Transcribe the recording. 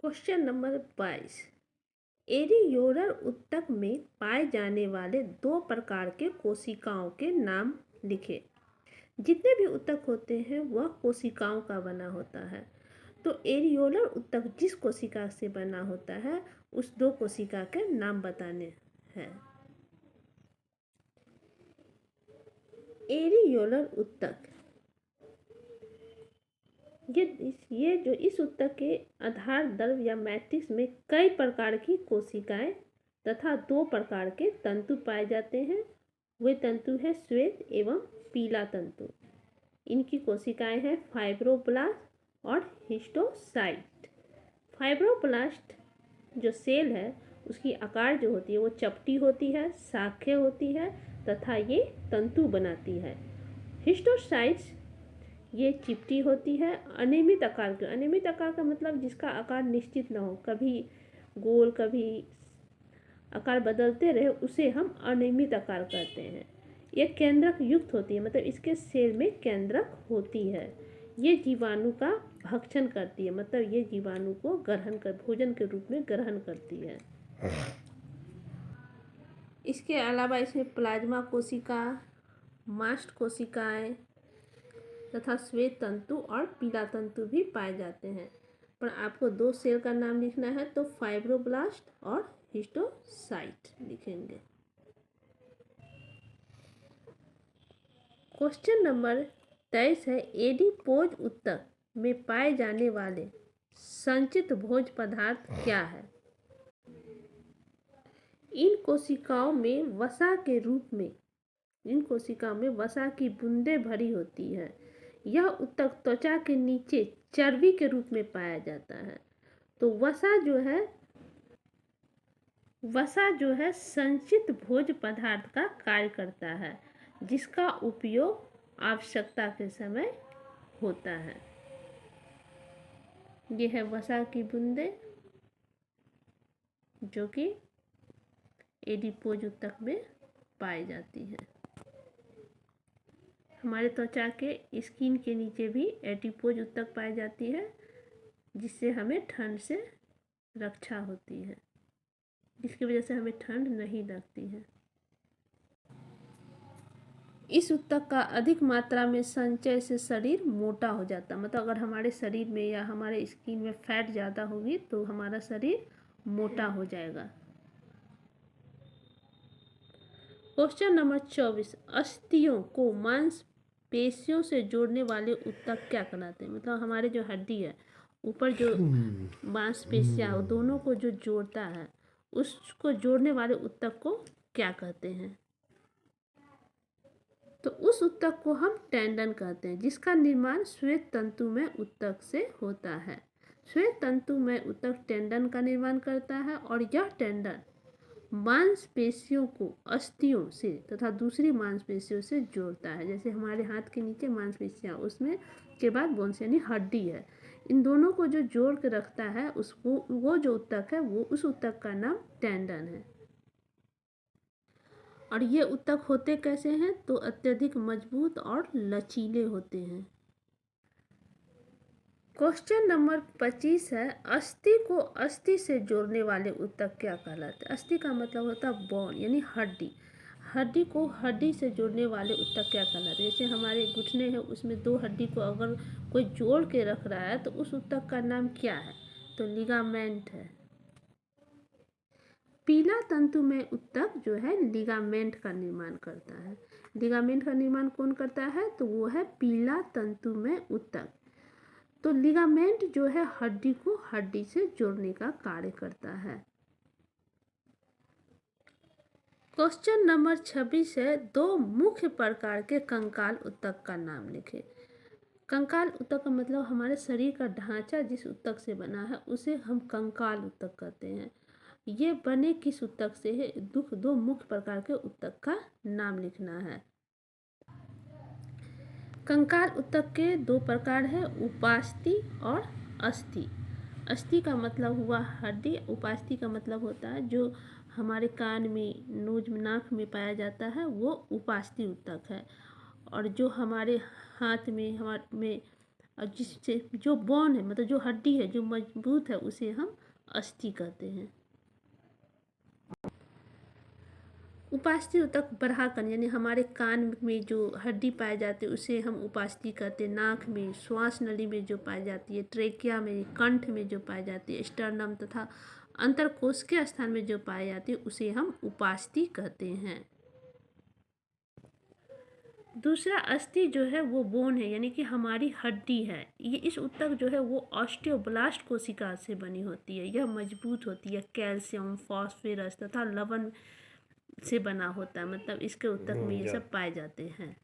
Question number 22। Areolar ऊतक में पाए जाने वाले दो प्रकार के कोशिकाओं के नाम लिखें। जितने भी ऊतक होते हैं वह कोशिकाओं का बना होता है। तो एरियोलर ऊतक जिस कोशिका से बना होता है उस दो कोशिका के नाम बताने हैं। एरियोलर ऊतक ये जो इस ऊतक के आधार द्रव या मैट्रिक्स में कई प्रकार की कोशिकाएं तथा दो प्रकार के तंतु पाए जाते हैं। वे तंतु है श्वेत एवं पीला तंतु। इनकी कोशिकाएं हैं फाइब्रोब्लास्ट और हिस्टोसाइट। फाइब्रोब्लास्ट जो सेल है उसकी आकार जो होती है वो चपटी होती है, शाखे होती है तथा ये तंतु बनाती है। हिस्टोसाइट्स ये चिपटी होती है, अनियमित आकार की। अनियमित आकार का मतलब जिसका आकार निश्चित न हो, कभी गोल कभी आकार बदलते रहे, उसे हम अनियमित आकार कहते हैं। ये केंद्रक युक्त होती है, मतलब इसके सेल में केंद्रक होती है। ये जीवाणु का भक्षण करती है, मतलब ये जीवाणु को भोजन के रूप में ग्रहण करती है। इसके अलावा इसमें प्लाज्मा कोशिका, मास्ट कोशिकाएं तथा श्वेत तंतु और पीला तंतु भी पाए जाते हैं। पर आपको दो सेल का नाम लिखना है तो फाइब्रोब्लास्ट और हिस्टोसाइट लिखेंगे। क्वेश्चन नंबर 23 है एडिपोज ऊतक में पाए जाने वाले संचित भोज पदार्थ क्या है। इन कोशिकाओं में वसा की बूंदें भरी होती है। यह ऊतक त्वचा के नीचे चर्बी के रूप में पाया जाता है। तो वसा जो है संचित भोज पदार्थ का कार्य करता है, जिसका उपयोग आवश्यकता के समय होता है। यह है वसा की बूंदें जो कि एडिपोज ऊतक में पाई जाती है। हमारे त्वचा के स्किन के नीचे भी एडिपोज ऊतक पाई जाती है, जिससे हमें ठंड से रक्षा होती है, जिसकी वजह से हमें ठंड नहीं लगती है। इस ऊतक का अधिक मात्रा में संचय से शरीर मोटा हो जाता है, मतलब अगर हमारे शरीर में या हमारे स्किन में फैट ज़्यादा होगी तो हमारा शरीर मोटा हो जाएगा। Question number 24। अस्थियों को मांसपेशियों से जोड़ने वाले ऊतक क्या कहलाते हैं। मतलब हमारे जो हड्डी है ऊपर जो मांसपेशियां दोनों को जो जोड़ता है उसको जोड़ने वाले ऊतक को क्या कहते हैं। तो उस ऊतक को हम टेंडन कहते हैं, जिसका निर्माण श्वेत तंतुमय ऊतक से होता है। श्वेत तंतुमय ऊतक टेंडन का निर्माण करता है और यह टेंडन मांसपेशियों को अस्थियों से तथा दूसरी मांसपेशियों से जोड़ता है। जैसे हमारे हाथ के नीचे मांसपेशियां, उसमें के बाद बोन्स यानी हड्डी है, इन दोनों को जो जोड़ के रखता है उसको वो जो ऊतक है वो उस ऊतक का नाम टेंडन है। और ये ऊतक होते कैसे हैं तो अत्यधिक मजबूत और लचीले होते हैं। क्वेश्चन नंबर 25 है अस्थि को अस्थि से जोड़ने वाले ऊतक क्या कहलाते हैं। अस्थि का मतलब होता है बोन यानी हड्डी। हड्डी को हड्डी से जोड़ने वाले ऊतक क्या कहलाते हैं। जैसे हमारे घुटने हैं उसमें दो हड्डी को अगर कोई जोड़ के रख रहा है तो उस ऊतक का नाम क्या है तो लिगामेंट है। पीला तंतु में ऊतक जो है लिगामेंट का निर्माण करता है। लिगामेंट का निर्माण कौन करता है तो वो है पीला तंतु में ऊतक। तो लिगामेंट जो है हड्डी को हड्डी से जोड़ने का कार्य करता है। क्वेश्चन नंबर 26 है दो मुख्य प्रकार के कंकाल ऊतक का नाम लिखें। कंकाल ऊतक का मतलब हमारे शरीर का ढांचा जिस ऊतक से बना है उसे हम कंकाल ऊतक कहते हैं। ये बने किस ऊतक से है। दो मुख्य प्रकार के ऊतक का नाम लिखना है। कंकाल ऊतक के दो प्रकार है, उपास्थि और अस्थि। अस्थि का मतलब हुआ हड्डी, उपास्थि का मतलब होता है जो हमारे कान में नोज नाक में पाया जाता है वो उपास्थि ऊतक है। और जो हमारे हाथ में और जिससे जो बोन है मतलब जो हड्डी है जो मजबूत है उसे हम अस्थि कहते हैं। उपास्थि ऊतक बढ़ाकर यानी हमारे कान में जो हड्डी पाई जाती है उसे हम उपास्थि कहते हैं। नाक में, श्वास नली में जो पाई जाती है, ट्रेकिया में, कंठ में जो पाई जाती है, स्टर्नम तथा अंतरकोश के स्थान में जो पाई जाती है उसे हम उपास्थि कहते हैं। दूसरा अस्थि जो है वो बोन है यानी कि हमारी हड्डी है। ये इस ऊतक जो है वो ऑस्टियोब्लास्ट कोशिका से बनी होती है। यह मजबूत होती है, कैल्शियम, फॉस्फोरस तथा लवण से बना होता है। मतलब इसके ऊतक में ये सब पाए जाते हैं।